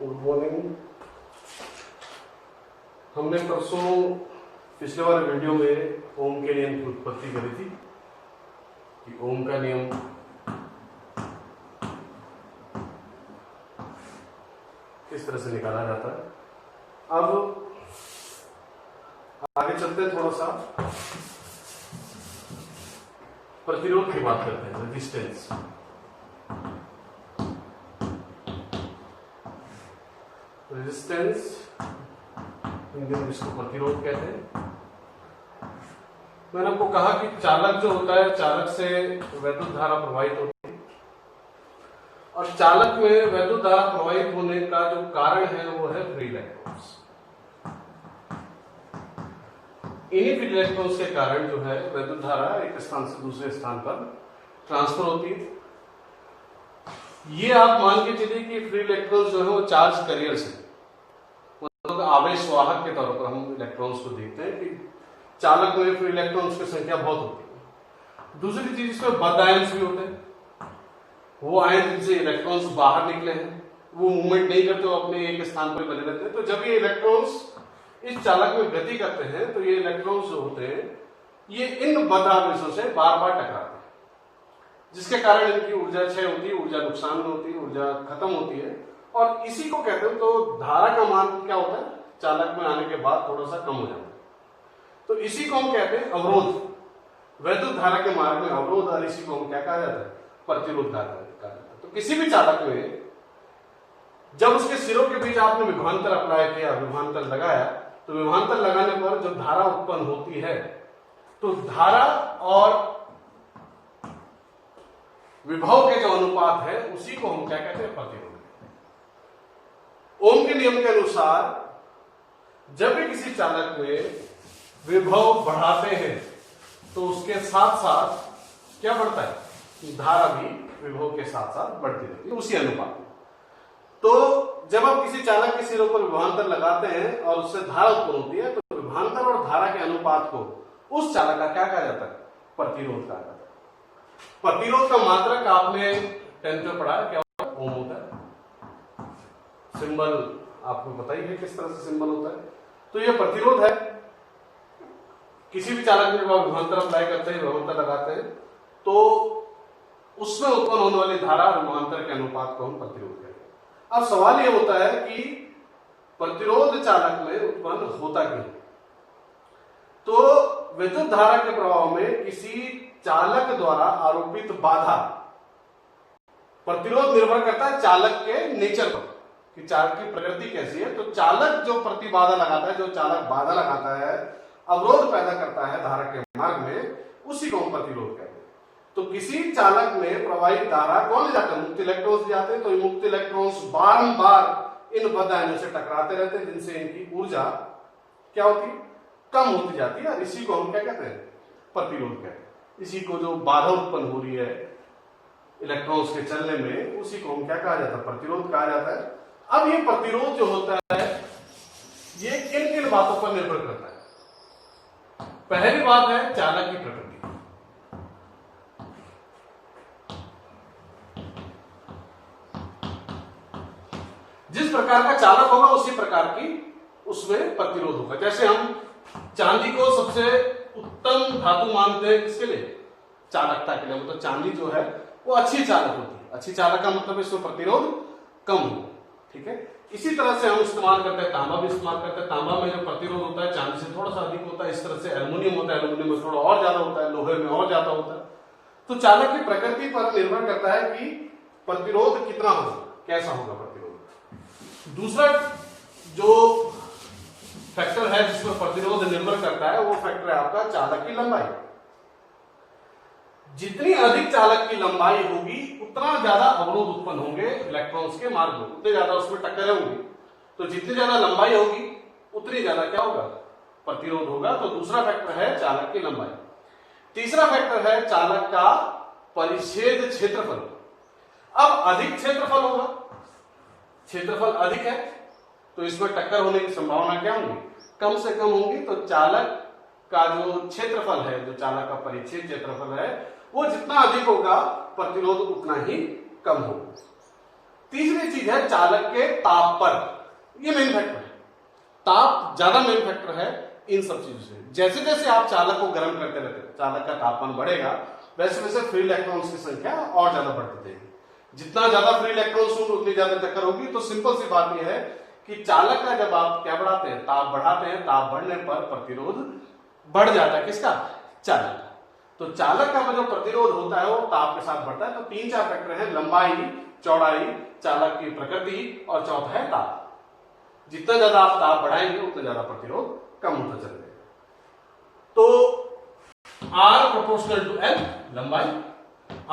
Good morning. हमने परसों पिछले वाले वीडियो में ओम के नियम की उत्पत्ति करी थी कि ओम का नियम किस तरह से निकाला जाता है। अब आगे चलते हैं, थोड़ा सा प्रतिरोध की बात करते हैं, रेजिस्टेंस। रेजिस्टेंस हिंदी में इसको प्रतिरोध कहते हैं। मैंने आपको कहा कि चालक जो होता है, चालक से वैद्युत धारा प्रवाहित होती है और चालक में वैद्युत धारा प्रवाहित होने का जो कारण है वो है फ्री इलेक्ट्रॉन्स। इन्हीं फ्री इलेक्ट्रॉन्स के कारण जो है वैद्युत धारा एक स्थान से दूसरे स्थान पर ट्रांसफर होती है। ये आप मान के चलिए कि फ्री इलेक्ट्रॉन्स जो है वो चार्ज कैरियर्स है, मतलब आवेश वाहक के तौर पर हम इलेक्ट्रॉन्स को देखते हैं कि चालक में फ्री इलेक्ट्रॉन्स की संख्या बहुत होती है। दूसरी चीज, इसमें बद्ध आयन्स भी होते हैं। वो आयन जिनसे इलेक्ट्रॉन्स बाहर निकले हैं वो मूवमेंट नहीं करते, वो अपने एक स्थान पर बने रहते हैं। तो जब ये इलेक्ट्रॉन्स इस चालक में गति करते हैं तो ये इलेक्ट्रॉन्स जो होते हैं ये इन बद्ध आवेशों से बार बार टकराते हैं, जिसके कारण इनकी ऊर्जा क्षय होती है, ऊर्जा नुकसान में होती है, ऊर्जा खत्म होती है और इसी को कहते हैं। तो धारा का मान क्या होता है, चालक में आने के बाद थोड़ा सा कम हो जाता है। तो इसी को हम कहते हैं अवरोध। वैद्युत धारा के मार्ग में अवरोध, और इसी को हम क्या कहा जाता है, प्रतिरोध कहा जाता है। तो किसी भी चालक में जब उसके सिरों के बीच आपने विभवांतर अप्लाई किया, विभवांतर लगाया, तो विभवांतर लगाने पर जो धारा उत्पन्न होती है, तो धारा और विभव के जो अनुपात है उसी को हम क्या कहते हैं, प्रतिरोध। ओम के नियम के अनुसार जब भी किसी चालक में विभव बढ़ाते हैं तो उसके साथ साथ क्या बढ़ता है, धारा भी विभव के साथ साथ बढ़ती रहती है उसी अनुपात में। तो जब आप किसी चालक के सिरों पर विभवांतर लगाते हैं और उससे धारा उत्पन्न होती है, तो विभवांतर और धारा के अनुपात को उस चालक का क्या कहा जाता है, प्रतिरोध कहा जाता है। प्रतिरोध का मात्रक आपने 10th में पढ़ा है, क्या होता है, ओम होता है। सिंबल आपको पता ही है किस तरह से सिंबल होता है। तो यह प्रतिरोध है। किसी भी चालक में विभवांतर अप्लाई करते हैं, विभवांतर लगाते हैं, तो उसमें उत्पन्न होने वाली धारा और विभवांतर के अनुपात को हम प्रतिरोध कहते हैं। अब सवाल यह होता है कि प्रतिरोध चालक में उत्पन्न होता क्यों। तो विद्युत धारा के प्रभाव में किसी चालक द्वारा आरोपित बाधा, प्रतिरोध निर्भर करता है चालक के नेचर पर कि चालक की प्रकृति कैसी है। तो चालक जो प्रतिबाधा लगाता है, जो चालक बाधा लगाता है, अवरोध पैदा करता है धारा के मार्ग में, उसी को हम प्रतिरोध कहते हैं। तो किसी चालक में प्रवाहित धारा कौन ले जाते हैं, मुक्त इलेक्ट्रॉन्स जाते हैं। तो ये मुक्त इलेक्ट्रॉन्स बारंबार इन बद्ध आयनों से टकराते रहते हैं, जिनसे इनकी ऊर्जा क्या होती है, कम होती जाती है, और इसी को हम क्या कहते हैं, प्रतिरोध कहते हैं। इसी को जो बाधा उत्पन्न हो रही है इलेक्ट्रॉन्स के चलने में, उसी को हम क्या कहा जाता है, प्रतिरोध कहा जाता है। अब ये प्रतिरोध जो होता है ये किन किन बातों पर निर्भर करता है। पहली बात है चालक की प्रकृति। जिस प्रकार का चालक होगा उसी प्रकार की उसमें प्रतिरोध होगा। जैसे हम चांदी को सबसे उत्तम धातु मानते हैं किसके लिए, चालकता के लिए। मतलब चांदी जो है वो अच्छी चालक होती है। अच्छी चालक का मतलब इसमें प्रतिरोध कम हो, ठीक है। इसी तरह से हम इस्तेमाल करते हैं, तांबा भी इस्तेमाल करते हैं। तांबा में जो प्रतिरोध होता है चांदी से थोड़ा सा अधिक होता है। इस तरह से एल्युमिनियम होता है, एल्युमिनियम में थोड़ा और ज्यादा होता है, लोहे में और ज्यादा होता है। तो चालक की प्रकृति पर निर्भर करता है कि प्रतिरोध कितना होगा, कैसा होगा प्रतिरोध। दूसरा जो फैक्टर है जिसमें प्रतिरोध निर्भर करता है वो फैक्टर है आपका चालक की लंबाई। जितनी अधिक चालक की लंबाई होगी उतना ज्यादा अवरोध उत्पन्न होंगे इलेक्ट्रॉन्स के मार्ग में, उतने ज्यादा उसमें टक्कर होगी। तो जितनी ज्यादा लंबाई होगी उतनी ज्यादा क्या होगा, प्रतिरोध होगा। तो दूसरा फैक्टर है चालक की लंबाई। तीसरा फैक्टर है चालक का परिच्छेद क्षेत्रफल। अब अधिक क्षेत्रफल होगा, क्षेत्रफल अधिक है तो इसमें टक्कर होने की संभावना क्या होगी, कम से कम होगी। तो चालक का जो क्षेत्रफल है, जो चालक का परिच्छेद क्षेत्रफल है, वो जितना अधिक होगा प्रतिरोध उतना ही कम होगा। तीसरी चीज है चालक के ताप पर, ये मेन फैक्टर है, ताप ज्यादा मेन फैक्टर है इन सब चीजों से। जैसे जैसे आप चालक को गर्म करते रहते, चालक का तापमान बढ़ेगा, वैसे वैसे फ्री इलेक्ट्रॉन्स की संख्या और ज्यादा बढ़ती जाएगी। जितना ज्यादा फ्री इलेक्ट्रॉन्स होंगे उतनी ज्यादा टक्कर होगी। तो सिंपल सी बात यह है कि चालक का जब आप क्या बढ़ाते हैं, ताप बढ़ाते हैं, ताप बढ़ने पर प्रतिरोध बढ़ जाता है, किसका, चालक का। तो चालक का जो प्रतिरोध होता है वो ताप के साथ बढ़ता है। तो 3-4 फैक्टर है, लंबाई, चौड़ाई, चालक की प्रकृति, और चौथा है ताप। जितना ज्यादा आप ताप बढ़ाएंगे उतना ज्यादा प्रतिरोध कम होता चला जाएगा। तो R प्रोपोर्शनल टू L लंबाई,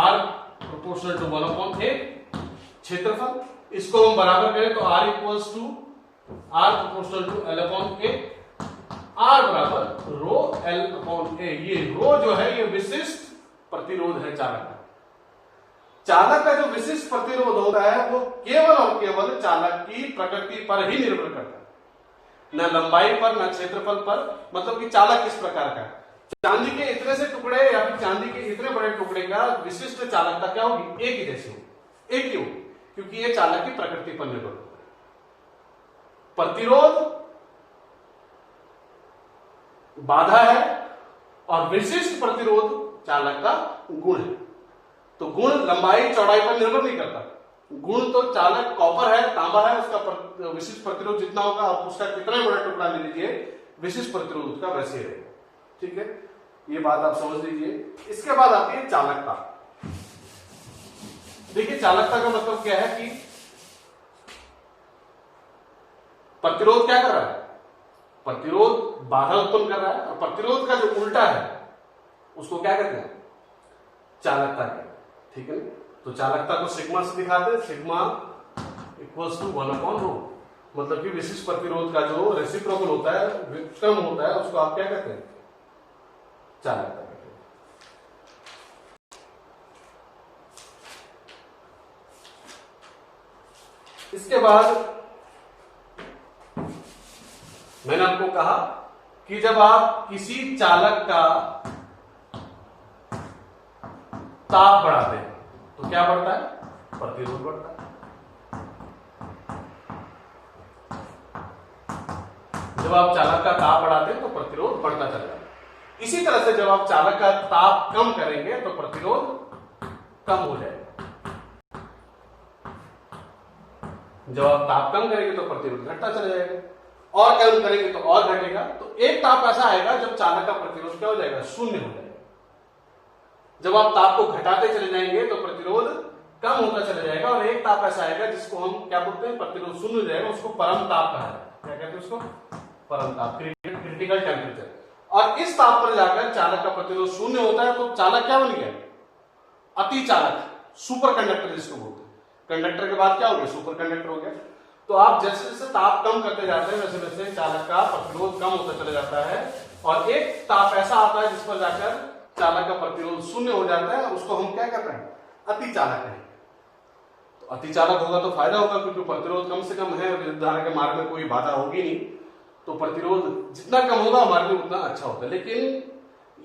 R प्रोपोर्शनल टू 1/a क्षेत्रफल, इसको हम बराबर करें तो R equals to R proportional to L/A, R बराबर रो L/A। ये रो जो है ये विशिष्ट प्रतिरोध है चालक का। चालक का जो विशिष्ट प्रतिरोध होता है वो केवल और केवल चालक की प्रकृति पर ही निर्भर करता है, न लंबाई पर, न क्षेत्रफल पर। मतलब कि चालक किस प्रकार का है। चांदी के इतने से टुकड़े या फिर चांदी के इतने बड़े टुकड़े का विशिष्ट चालकता क्या होगी, एक ही जैसी होगी, एक ही होगी, क्योंकि ये चालक की प्रकृति पर निर्भर होता है। प्रतिरोध बाधा है और विशिष्ट प्रतिरोध चालक का गुण है। तो गुण लंबाई चौड़ाई पर निर्भर नहीं करता। गुण तो चालक कॉपर है, तांबा है, उसका विशिष्ट प्रतिरोध जितना होगा, आप उसका कितना बड़ा टुकड़ा ले लीजिए, विशिष्ट प्रतिरोध उसका वैसे ही रहेगा। ठीक है, ये बात आप समझ लीजिए। इसके बाद आती है चालकता। देखिए चालकता का मतलब क्या है कि प्रतिरोध क्या कर रहा है, प्रतिरोध बाधा उत्पन्न कर रहा है, और प्रतिरोध का जो उल्टा है उसको क्या कहते हैं, चालकता कहते हैं। ठीक है, तो चालकता को सिग्मा से दिखाते हैं, सिग्मा इक्वल्स टू 1/ρ। मतलब कि विशिष्ट प्रतिरोध का जो रेसिप्रोकल होता है, कम होता है, उसको आप क्या कहते हैं, चालकता कहते हैं। इसके बाद मैंने आपको कहा कि जब आप किसी चालक का ताप बढ़ाते हैं तो क्या बढ़ता है, प्रतिरोध बढ़ता है। जब आप चालक का ताप बढ़ाते हैं तो प्रतिरोध बढ़ता चला जाता है। इसी तरह से जब आप चालक का ताप कम करेंगे तो प्रतिरोध कम हो जाएगा। जब आप ताप कम करेंगे तो प्रतिरोध घटता चला जाएगा, और कम करेंगे तो और घटेगा। तो एक ताप ऐसा आएगा जब चालक का प्रतिरोध क्या हो जाएगा, शून्य हो जाएगा। जब आप ताप को घटाते चले जाएंगे तो प्रतिरोध कम होता चला जाएगा, और एक ताप ऐसा आएगा जिसको हम क्या बोलते हैं, प्रतिरोध शून्य हो जाएगा, उसको परम ताप कहा जाता है। क्या कहते हैं उसको, परम ताप, क्रिटिकल टेम्परेचर। और इस ताप पर जाकर चालक का प्रतिरोध शून्य होता है, तो चालक क्या बन गया, अति चालक, सुपर कंडक्टर जिसको बोलते हैं। कंडक्टर के बाद क्या हो गया, सुपर कंडक्टर हो गया। तो आप जैसे जैसे ताप कम करते जाते हैं वैसे वैसे चालक का प्रतिरोध कम होता चला जाता है, और एक ताप ऐसा आता है जिस पर जाकर चालक का प्रतिरोध शून्य हो जाता है, उसको हम क्या कर रहे हैं, अति चालक है। तो अति चालक होगा तो फायदा होगा, क्योंकि प्रतिरोध कम से कम है, विद्युत धारा के मार्ग में कोई बाधा होगी नहीं, तो प्रतिरोध जितना कम होगा हमारे लिए उतना अच्छा होता है। लेकिन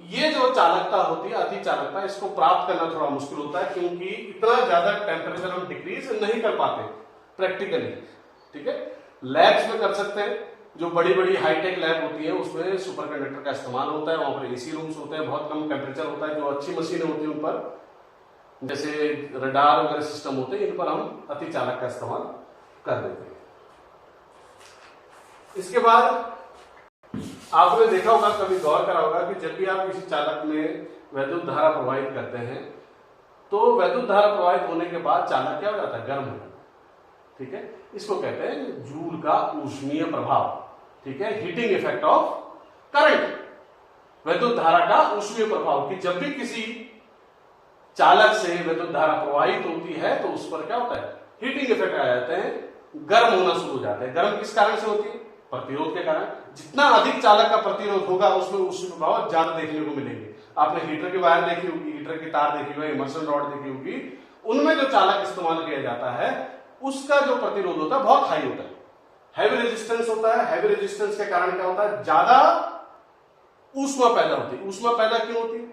ये जो चालकता होती है, अति चालकता, इसको प्राप्त करना थोड़ा मुश्किल होता है, क्योंकि इतना ज्यादा टेम्परेचर हम डिक्रीज नहीं कर पाते प्रैक्टिकली। ठीक है, लैब्स में कर सकते हैं, जो बड़ी बड़ी हाईटेक लैब होती है उसमें सुपर कंडक्टर का इस्तेमाल होता है, वहां पर एसी रूम्स होते हैं, बहुत कम टेम्परेचर होता है, जो अच्छी मशीनें होती है उन पर, जैसे रडार वगैरह सिस्टम होते हैं, इन पर हम अति चालक का इस्तेमाल कर देते हैं। इसके बाद आपने देखा होगा, कभी गौर करा होगा कि जब भी आप किसी चालक में वैद्युत धारा प्रवाहित करते हैं तो वैद्युत धारा प्रवाहित होने के बाद चालक क्या हो जाता है, गर्म हो जाता है। ठीक है, इसको कहते हैं जूल का ऊष्मीय प्रभाव। ठीक है, हीटिंग इफेक्ट ऑफ करंट, वैद्युत धारा का ऊष्मीय प्रभाव, कि जब भी किसी चालक से विद्युत धारा प्रवाहित होती है तो उस पर क्या होता है, हीटिंग इफेक्ट आ जाते हैं, गर्म होना शुरू हो जाते हैं। गर्म किस कारण से होती है, प्रतिरोध के कारण। जितना अधिक चालक का प्रतिरोध होगा उसमें ऊष्मीय प्रभाव ज्यादा देखने को मिलेंगे। आपने हीटर की वायर देखी होगी, हीटर की तार देखी होगी, इमर्शन रॉड देखी होगी, उनमें जो चालक इस्तेमाल किया जाता है उसका जो प्रतिरोध होता है बहुत हाई होता है, हैवी रेजिस्टेंस होता है। हैवी रेजिस्टेंस के कारण क्या होता है, ज्यादा ऊष्मा पैदा होती है। ऊष्मा पैदा क्यों होती है,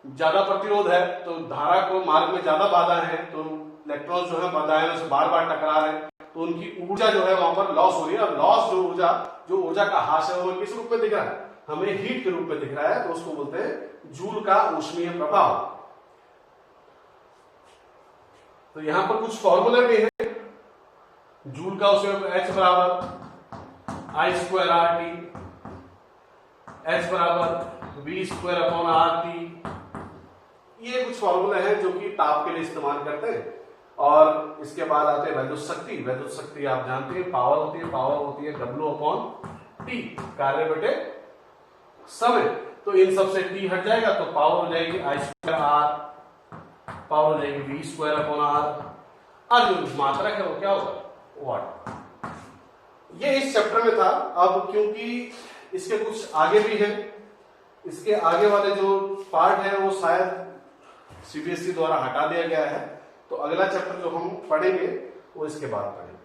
ज्यादा प्रतिरोध है तो धारा को मार्ग में ज्यादा बाधा है, तो इलेक्ट्रॉन जो है बाधाएं से बार बार टकरा रहे हैं, तो उनकी ऊर्जा जो है वहां पर लॉस हो रही है। और लॉस जो ऊर्जा का हास है वो किस रूप में दिख रहा है, हमें हीट के रूप में दिख रहा है, तो उसको बोलते हैं जूल का ऊष्मीय प्रभाव। तो यहां पर कुछ फॉर्मूले भी है। जूल का उसमें H बराबर आई स्क्वायर आर टी, H बराबर V square upon R T, ये कुछ फॉर्मूले हैं जो कि ताप के लिए इस्तेमाल करते हैं। और इसके बाद आते हैं वैद्युत शक्ति। वैद्युत शक्ति आप जानते हैं पावर होती है, पावर होती है W अपॉन टी, कार्य बटे समय। तो इन सब से टी हट जाएगा तो पावर हो जाएगी आई स्क्वायर आर, पावर हो जाएगी V स्क्वायर अपॉन आर, और जो मात्रक है वो क्या होगा, वाट। ये इस चैप्टर में था। अब क्योंकि इसके कुछ आगे भी है, इसके आगे वाले जो पार्ट है वो शायद सीबीएसई द्वारा हटा दिया गया है, तो अगला चैप्टर जो हम पढ़ेंगे वो इसके बाद पढ़ेंगे।